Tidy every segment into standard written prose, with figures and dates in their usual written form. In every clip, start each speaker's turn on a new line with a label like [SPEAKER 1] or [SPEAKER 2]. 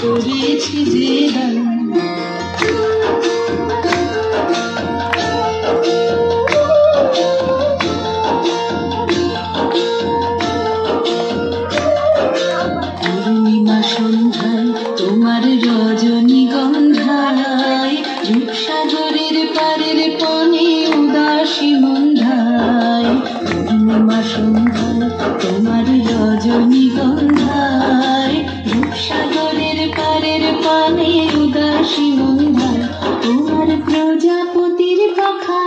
[SPEAKER 1] করেছি যে দান। পূর্ণিমা সন্ধ্যায় তোমার রজনীগন্ধায়, রূপসাগরের পারের পানে উদাসী মন্ধায়। পূর্ণিমা সন্ধ্যায় তোমার রজনীগন্ধায়, রূপসাগরের পারের পানে উদাসী মন্ধায়। তোমার প্রজাপতির পাখা,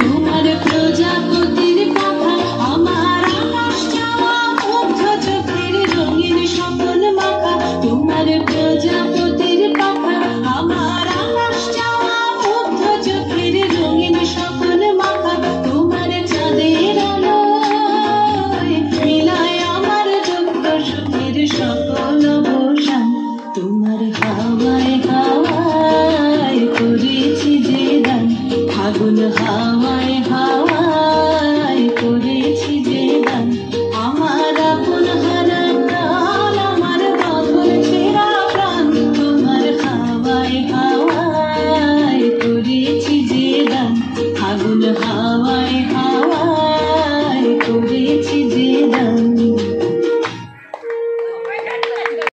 [SPEAKER 1] তোমার প্রজাপতির পাখা আমার আকাশ চাওয়া মুগ্ধ চোখের রঙিন স্বপন মাখা। তোমার প্রজাপতির পাখা আমার আকাশ চাওয়া মুগ্ধ চোখের রঙিন স্বপন মাখা। তোমার চাঁদের আলোয় মিলায় আমার দুঃখ সুখের সকল অবসান। তোমার হাওয়ায় হাওয়ায় করেছি যে দান, ফাগুন হাওয়ায় হাওয়ায় করেছি যে দান। আমার আপন হারা প্রাণ, আমার বাঁধন ছেঁড়া প্রাণ, তোমার হাওয়ায় হাওয়ায় করেছি যে দান, ফাগুন হাওয়ায়